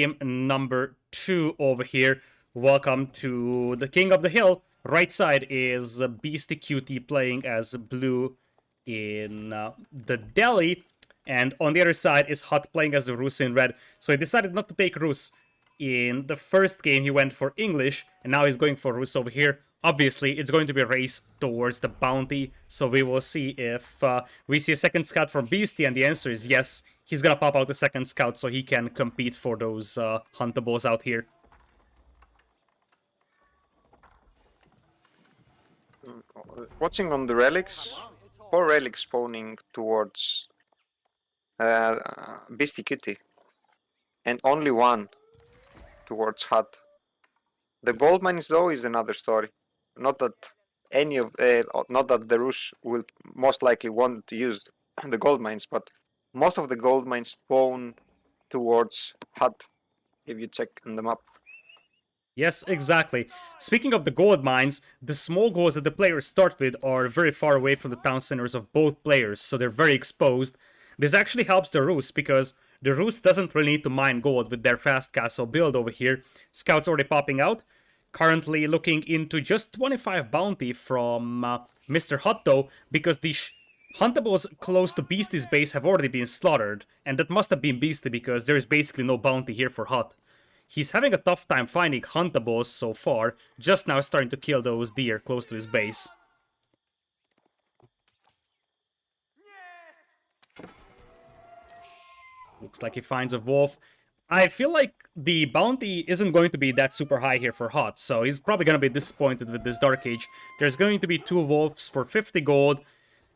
Game number 2 over here. Welcome to the King of the Hill. Right side is Beastyqt playing as blue in the Delhi. And on the other side is HuT playing as the Rus in red. So he decided not to take Rus. In the first game, he went for English, and now he's going for Rus over here. Obviously, it's going to be a race towards the bounty, so we will see if we see a second scout from Beastie, and the answer is yes. He's gonna pop out a second scout so he can compete for those huntables out here. Watching on the relics, 4 relics spawning towards Beastyqt, and only 1 towards HuT. The gold mines though is another story. Not that any of not that the Rus will most likely want to use the gold mines, but most of the gold mines spawn towards HuT if you check on the map. Yes, exactly. Speaking of the gold mines, the small golds that the players start with are very far away from the town centers of both players, so they're very exposed. This actually helps the Rus because the Rus doesn't really need to mine gold with their fast castle build over here. Scouts already popping out. Currently looking into just 25 bounty from Mr. HuT though, because the huntables close to Beastie's base have already been slaughtered, and that must have been Beastie because there is basically no bounty here for HuT. He's having a tough time finding huntables so far, just now starting to kill those deer close to his base. Looks like he finds a wolf. I feel like the bounty isn't going to be that super high here for HuT, so he's probably going to be disappointed with this Dark Age. There's going to be 2 wolves for 50 gold.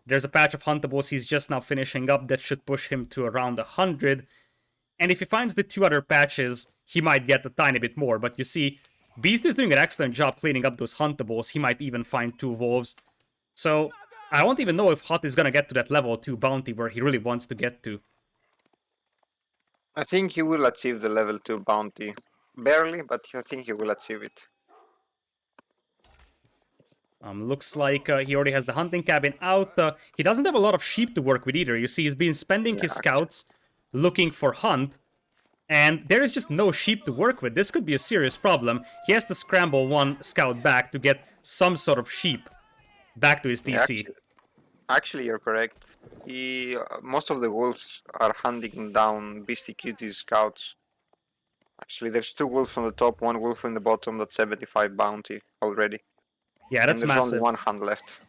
There's a patch of huntables he's just now finishing up that should push him to around 100. And if he finds the 2 other patches, he might get a tiny bit more. But you see, Beast is doing an excellent job cleaning up those huntables. He might even find 2 wolves. So I won't even know if HuT is going to get to that level 2 bounty where he really wants to get to. I think he will achieve the level 2 bounty. Barely, but I think he will achieve it. Looks like he already has the hunting cabin out. He doesn't have a lot of sheep to work with either. You see, he's been spending his scouts looking for hunt, and there is just no sheep to work with. This could be a serious problem. He has to scramble 1 scout back to get some sort of sheep back to his TC. Actually, you're correct. Most of the wolves are hunting down Beastyqt's scouts. Actually, there's 2 wolves on the top, 1 wolf in the bottom. That's 75 bounty already. Yeah, that's and there's massive. Only 1 hunt left.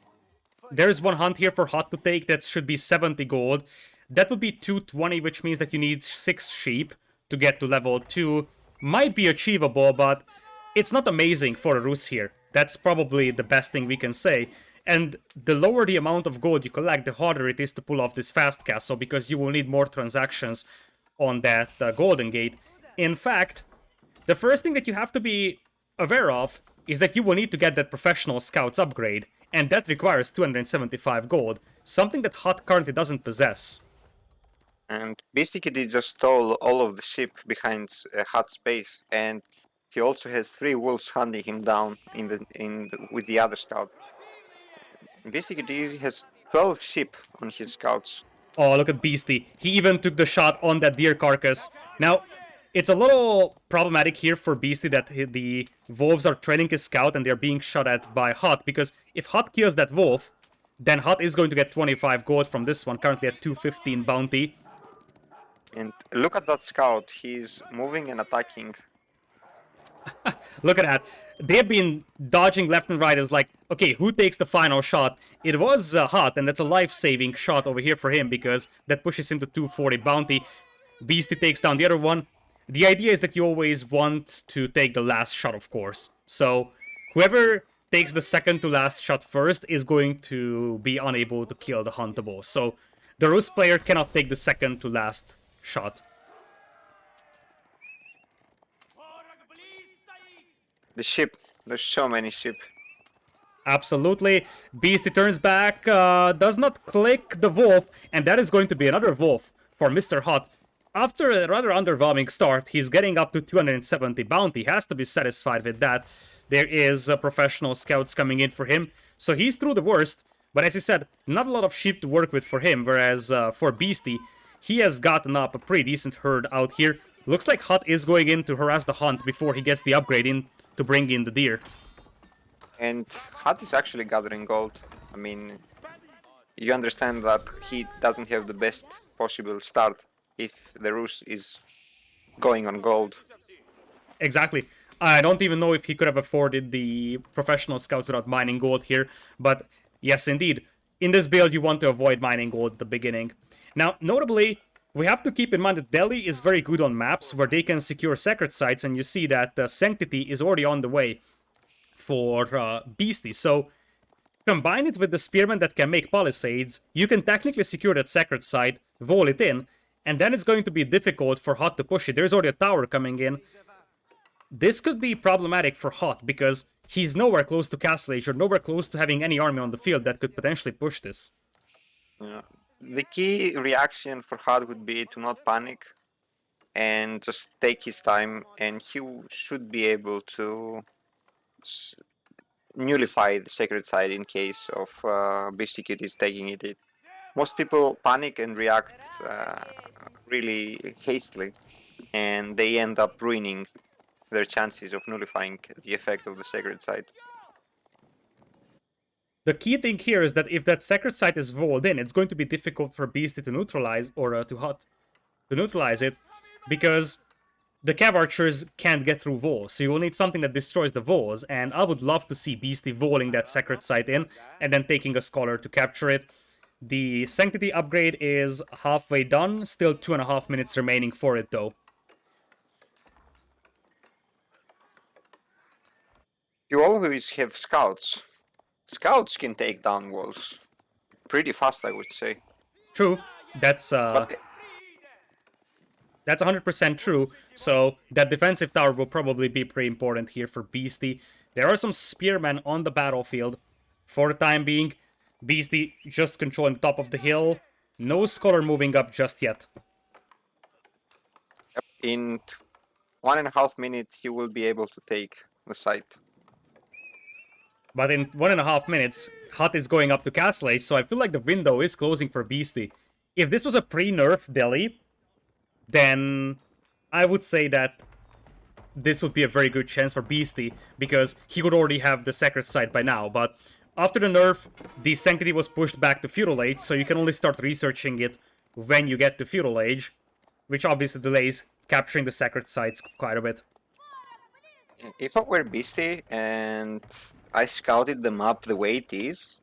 There's 1 hunt here for HuT to take. That should be 70 gold. That would be 220, which means that you need 6 sheep to get to level 2. Might be achievable, but it's not amazing for a Rus here. That's probably the best thing we can say. And the lower the amount of gold you collect, the harder it is to pull off this fast castle, because you will need more transactions on that golden gate. In fact, the first thing that you have to be aware of is that you will need to get that professional scouts upgrade, and that requires 275 gold, something that HuT currently doesn't possess. And Beastyqt just stole all of the sheep behind HuT's base, and he also has 3 wolves hunting him down with the other scout. Beastyqt has 12 sheep on his scouts. Oh, look at Beastie. He even took the shot on that deer carcass. Now, it's a little problematic here for Beastie that the wolves are trailing his scout and they're being shot at by HuT, because if HuT kills that wolf, then HuT is going to get 25 gold from this one, currently at 215 bounty. And look at that scout, he's moving and attacking. Look at that. They've been dodging left and right. It's like, okay, who takes the final shot? It was HuT, and that's a life-saving shot over here for him, because that pushes him to 240 bounty. Beastie takes down the other one. The idea is that you always want to take the last shot, of course. So whoever takes the second to last shot first is going to be unable to kill the huntable. So the Rus player cannot take the second to last shot. The sheep, there's so many sheep. Absolutely. Beastie turns back, does not click the wolf, and that is going to be another wolf for Mr. HuT. After a rather underwhelming start, he's getting up to 270 bounty. He has to be satisfied with that. There is professional scouts coming in for him, so he's through the worst. But as I said, not a lot of sheep to work with for him, whereas for Beastie, he has gotten up a pretty decent herd out here. Looks like HuT is going in to harass the hunt before he gets the upgrade in to bring in the deer. And HuT is actually gathering gold. I mean, you understand that he doesn't have the best possible start if the Rus is going on gold. Exactly. I don't even know if he could have afforded the professional scouts without mining gold here, but yes, indeed. In this build, you want to avoid mining gold at the beginning. Now, notably, we have to keep in mind that Delhi is very good on maps where they can secure sacred sites, and you see that Sanctity is already on the way for Beastie. So, combine it with the Spearman that can make palisades, you can technically secure that sacred site, wall it in, and then it's going to be difficult for HuT to push it. There's already a tower coming in. This could be problematic for HuT because he's nowhere close to Castle Age or nowhere close to having any army on the field that could potentially push this. Yeah. The key reaction for HuT would be to not panic and just take his time, and he should be able to nullify the sacred site in case of Beastyqt is taking it. Most people panic and react really hastily, and they end up ruining their chances of nullifying the effect of the sacred site. The key thing here is that if that sacred site is walled in, it's going to be difficult for Beastie to neutralize, or to HuT to neutralize it, because the Cav archers can't get through walls, so you will need something that destroys the walls, and I would love to see Beastie walling that sacred site in, and then taking a scholar to capture it. The Sanctity upgrade is halfway done, still 2.5 minutes remaining for it though. You always have scouts. Scouts can take down walls pretty fast, I would say. True, that's But 100% true, so that defensive tower will probably be pretty important here for Beastie. There are some spearmen on the battlefield for the time being. Beastie just controlling the top of the hill. No scholar moving up just yet. in 1.5 minutes, he will be able to take the site. But in 1.5 minutes, HuT is going up to Castle Age, so I feel like the window is closing for Beastie. If this was a pre-nerf Delhi, then I would say that this would be a very good chance for Beastie, because he would already have the sacred site by now. But after the nerf, the Sanctity was pushed back to Feudal Age, so you can only start researching it when you get to Feudal Age, which obviously delays capturing the sacred sites quite a bit. If I were Beastie and I scouted the map the way it is,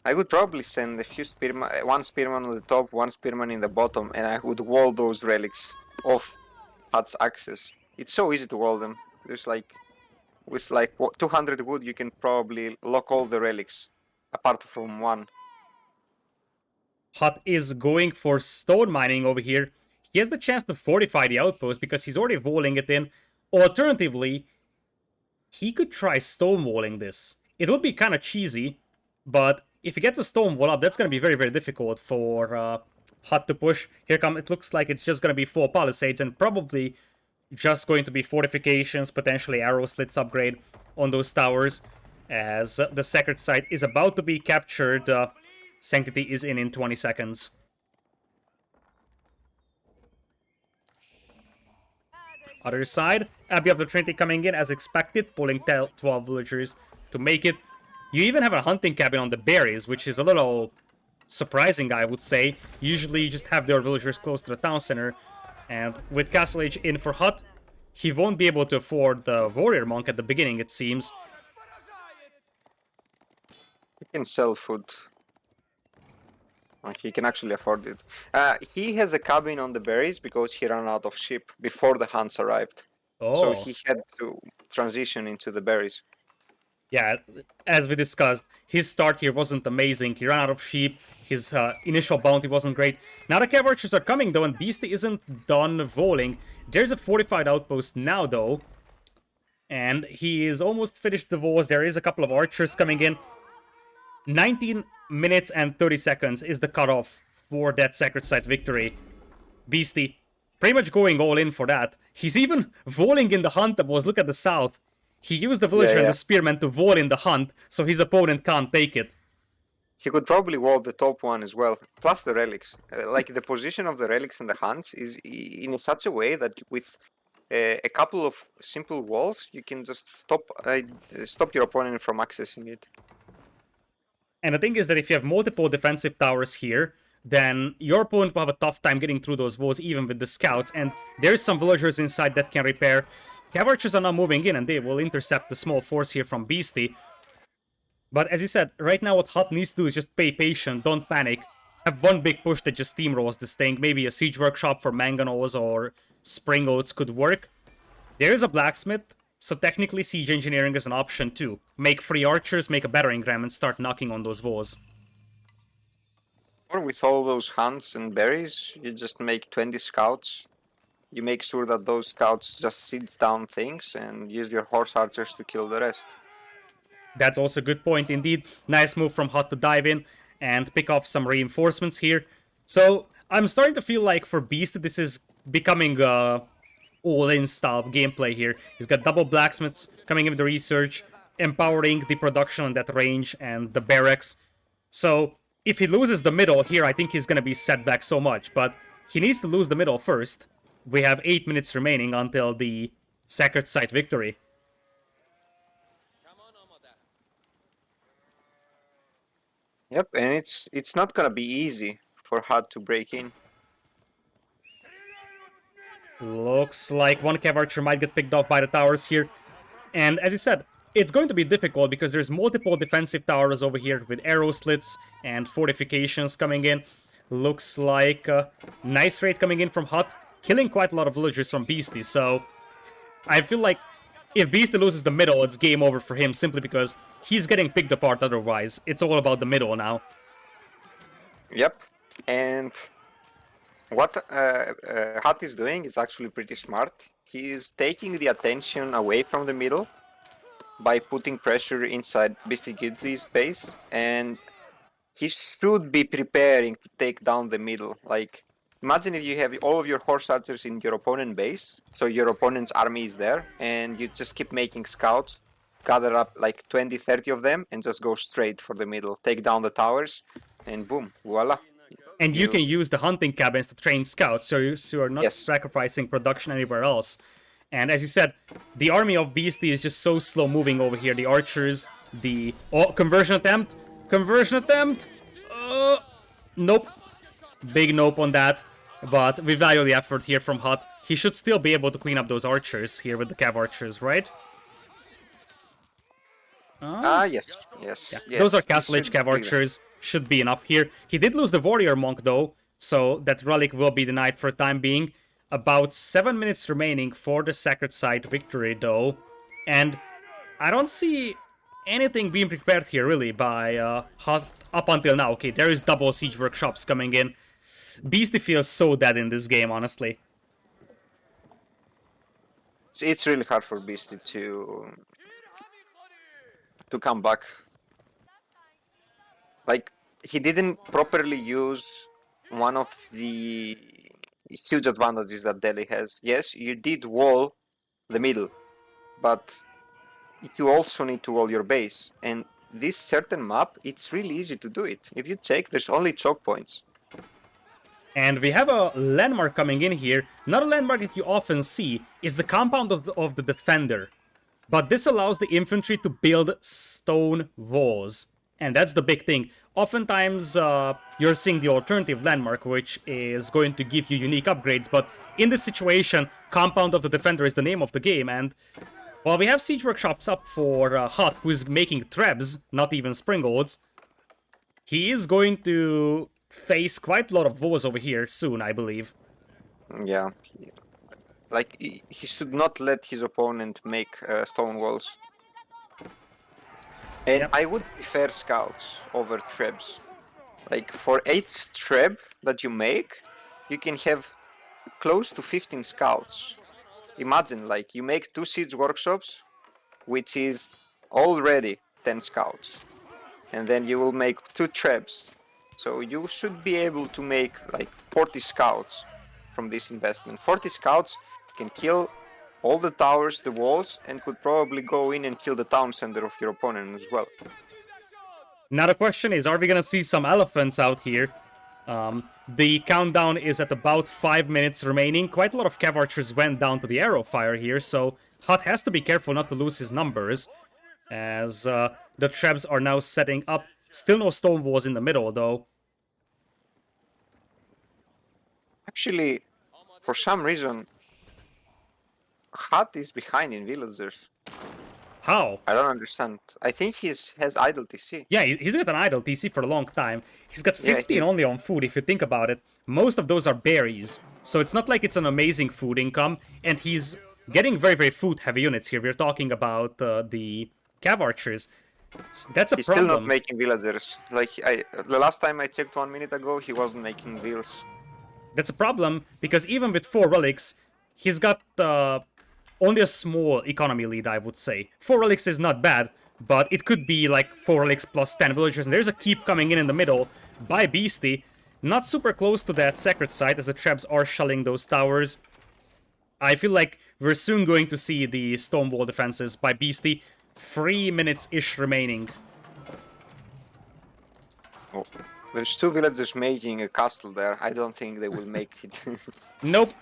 I would probably send a few spearmen, one spearman on the top, one spearman in the bottom, and I would wall those relics off HuT's access. It's so easy to wall them. There's like, with like 200 wood, you can probably lock all the relics, apart from one. HuT is going for stone mining over here. He has the chance to fortify the outpost because he's already walling it in. Alternatively, he could try stonewalling this. It would be kind of cheesy, but if he gets a stone wall up, that's going to be very, very difficult for HuT to push. Here come, it looks like it's just going to be 4 palisades and probably just going to be fortifications, potentially arrow slits upgrade on those towers, as the sacred site is about to be captured. Sanctity is in 20 seconds. Other side, Abbey of the Trinity coming in as expected, pulling 12 villagers to make it. You even have a hunting cabin on the berries, which is a little surprising, I would say. Usually you just have their villagers close to the town center. And with Castle Age in for HuT, he won't be able to afford the warrior monk at the beginning, it seems. He can sell food. He can actually afford it. He has a cabin on the berries because he ran out of sheep before the hunts arrived. So he had to transition into the berries. Yeah, as we discussed, his start here wasn't amazing. He ran out of sheep, his initial bounty wasn't great. Now the Cav archers are coming though, and Beastie isn't done volling. There's a fortified outpost now though, and he is almost finished the walls. There is a couple of archers coming in. 19 minutes and 30 seconds is the cutoff for that sacred site victory. Beastie pretty much going all in for that. He's even walling in the hunt that was, look at the south. He used the villager and the spearman to wall in the hunt, so his opponent can't take it. He could probably wall the top one as well, plus the relics. Like the position of the relics and the hunts is in such a way that with a couple of simple walls, you can just stop your opponent from accessing it. And the thing is that if you have multiple defensive towers here, then your opponent will have a tough time getting through those walls even with the scouts, and there's some villagers inside that can repair. Cav archers are now moving in and they will intercept the small force here from Beasty. But as you said, right now what HuT needs to do is just pay patient, don't panic. Have one big push that just steamrolls this thing. Maybe a siege workshop for mangonels or spring oats could work. There is a blacksmith, so technically siege engineering is an option too. Make 3 archers, make a battering ram, and start knocking on those walls. Or with all those hunts and berries, you just make 20 scouts. You make sure that those scouts just sit down things and use your horse archers to kill the rest. That's also a good point indeed. Nice move from HuT to dive in and pick off some reinforcements here. So I'm starting to feel like for Beast this is becoming all-in style gameplay here. He's got double blacksmiths coming in with the research, empowering the production on that range and the barracks. So if he loses the middle here, I think he's going to be set back so much. But he needs to lose the middle first. We have 8 minutes remaining until the Sacred Site victory. Yep, and it's not gonna be easy for HuT to break in. Looks like one Cav archer might get picked off by the towers here. And as you said, it's going to be difficult because there's multiple defensive towers over here with arrow slits and fortifications coming in. Looks like a nice raid coming in from HuT, killing quite a lot of villagers from Beastie. So I feel like if Beastie loses the middle, it's game over for him simply because he's getting picked apart otherwise. It's all about the middle now. Yep, and what HuT is doing is actually pretty smart. He is taking the attention away from the middle by putting pressure inside Beastyqt's base, and he should be preparing to take down the middle. Like, imagine if you have all of your horse archers in your opponent base, so your opponent's army is there, and you just keep making scouts, gather up like 20, 30 of them, and just go straight for the middle, take down the towers, and boom, voila. And you can use the hunting cabins to train scouts, so you're not Yes. sacrificing production anywhere else. And as you said, the army of Beastie is just so slow moving over here. The archers, the... Oh, conversion attempt! Conversion attempt! Nope. Big nope on that. But we value the effort here from HuT. He should still be able to clean up those archers here with the Cav archers, right? Yes, yes, Yeah. yes. Those are he Castle Age should Cav do that. archers. Should be enough here. He did lose the Warrior Monk though, so that relic will be denied for the time being. About 7 minutes remaining for the Sacred Site victory though. And I don't see anything being prepared here really by HuT up until now. Okay, there is double siege workshops coming in. Beastie feels so dead in this game, honestly. It's really hard for Beastie to come back. Like, he didn't properly use one of the huge advantages that Delhi has. Yes, you did wall the middle, but you also need to wall your base. And this certain map, it's really easy to do it. If you check, there's only choke points. And we have a landmark coming in here. Not a landmark that you often see is the compound of the defender. But this allows the infantry to build stone walls. And that's the big thing. Oftentimes, you're seeing the alternative landmark, which is going to give you unique upgrades. But in this situation, compound of the defender is the name of the game. And while we have siege workshops up for HuT, who is making trebs, not even springolds, he is going to face quite a lot of woes over here soon, I believe. Yeah. Like, he should not let his opponent make stone walls. And Yep. I would prefer scouts over trebs. Like, for each treb that you make, you can have close to 15 scouts. Imagine, like, you make 2 siege workshops, which is already 10 scouts. And then you will make 2 trebs. So you should be able to make like 40 scouts from this investment. 40 scouts can kill all the towers, the walls, and could probably go in and kill the town center of your opponent as well. Now the question is, are we gonna see some elephants out here? The countdown is at about 5 minutes remaining. Quite a lot of Cav archers went down to the arrow fire here, so HuT has to be careful not to lose his numbers, as the traps are now setting up. Still no stone walls in the middle, though. Actually, for some reason, HuT is behind in villagers. How? I don't understand. I think has idle TC. Yeah, he's got an idle TC for a long time. He's got Yeah, 15 only on food, if you think about it. Most of those are berries, so it's not like it's an amazing food income, and he's getting very, very food-heavy units here. We're talking about the Cav archers. That's a he's still not problem. making villagers. Like the last time I checked 1 minute ago, he wasn't making vills. That's a problem, because even with 4 relics, he's got only a small economy lead, I would say. 4 relics is not bad, but it could be like 4 relics plus 10 villagers, and there's a keep coming in the middle by Beasty. Not super close to that sacred site, as the traps are shelling those towers. I feel like we're soon going to see the stone wall defenses by Beasty. 3 minutes-ish remaining. Oh, there's 2 villagers making a castle there. I don't think they will make it. Nope.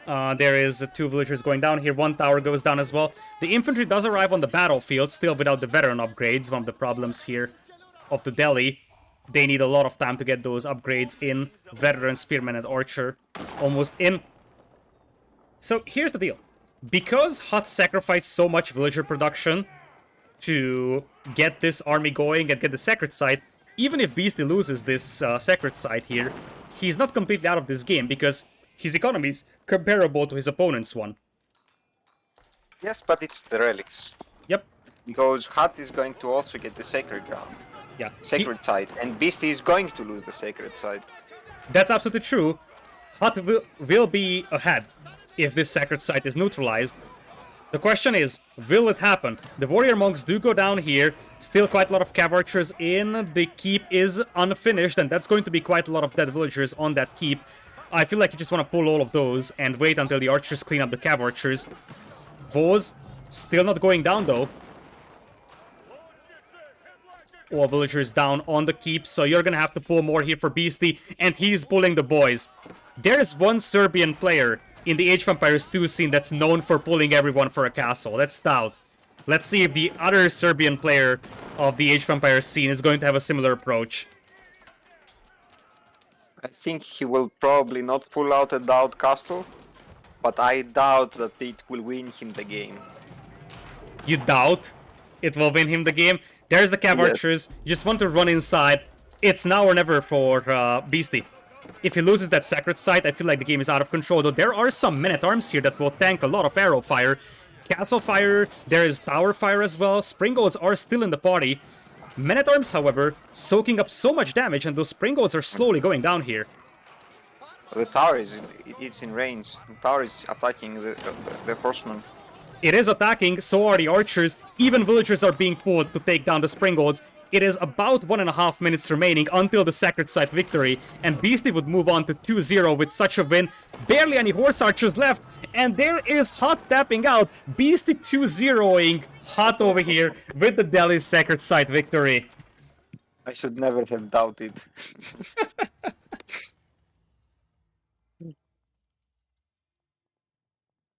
There is 2 villagers going down here. 1 tower goes down as well. The infantry does arrive on the battlefield, still without the veteran upgrades. One of the problems here of the Delhi. They need a lot of time to get those upgrades in. Veteran, Spearman, and Archer almost in. So here's the deal. Because HuT sacrificed so much villager production to get this army going and get the sacred site, even if Beasty loses this sacred site here, he's not completely out of this game, because his economy is comparable to his opponent's one. Yes, but it's the relics. Yep. Because HuT is going to also get the sacred ground. Yeah. Sacred side. And Beastie is going to lose the sacred side. That's absolutely true. HuT will be ahead if this sacred site is neutralized. The question is, will it happen? The warrior monks do go down here. Still quite a lot of cav archers in. The keep is unfinished, and that's going to be quite a lot of dead villagers on that keep. I feel like you just want to pull all of those and wait until the archers clean up the cav archers. Voz, still not going down though. All villagers down on the keep, so you're gonna have to pull more here for Beastie, and he's pulling the boys. There's one Serbian player in the Age of Empires 2 scene that's known for pulling everyone for a castle. That's Stout. Let's see if the other Serbian player of the Age of Empires scene is going to have a similar approach. I think he will probably not pull out a Doubt Castle, but I doubt that it will win him the game. You doubt it will win him the game? There's the cav archers. You just want to run inside. It's now or never for Beastie. If he loses that sacred site, I feel like the game is out of control. Though there are some men-at-arms here that will tank a lot of arrow fire. Castle fire, there is tower fire as well. Springolds are still in the party. Men-at-arms, however, soaking up so much damage, and those Springolds are slowly going down here. The tower it's in range. The tower is attacking the horsemen. It is attacking, so are the archers. Even villagers are being pulled to take down the Springolds. It is about 1.5 minutes remaining until the Sacred Site victory, and Beastie would move on to 2-0 with such a win. Barely any horse archers left, and there is HuT tapping out. Beastie 2-0ing HuT over here with the Delhi Sacred Site victory. I should never have doubted.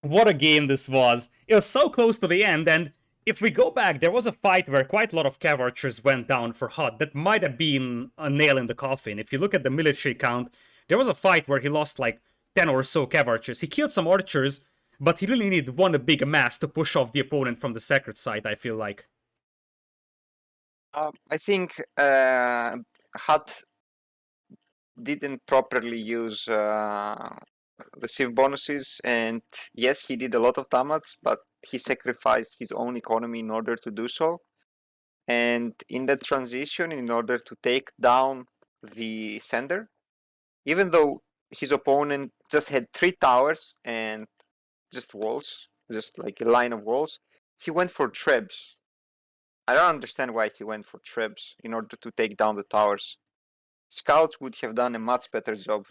What a game this was. It was so close to the end, and if we go back, there was a fight where quite a lot of cav archers went down for HuT. That might have been a nail in the coffin. If you look at the military count, there was a fight where he lost like 10 or so cav archers. He killed some archers, but he really needed one big mass to push off the opponent from the sacred site, I feel like. I think HuT didn't properly use the Civ bonuses, and yes, he did a lot of damage, but he sacrificed his own economy in order to do so. And in that transition, in order to take down the sender, even though his opponent just had 3 towers and just walls, just like a line of walls, he went for trebs. I don't understand why he went for trebs in order to take down the towers. Scouts would have done a much better job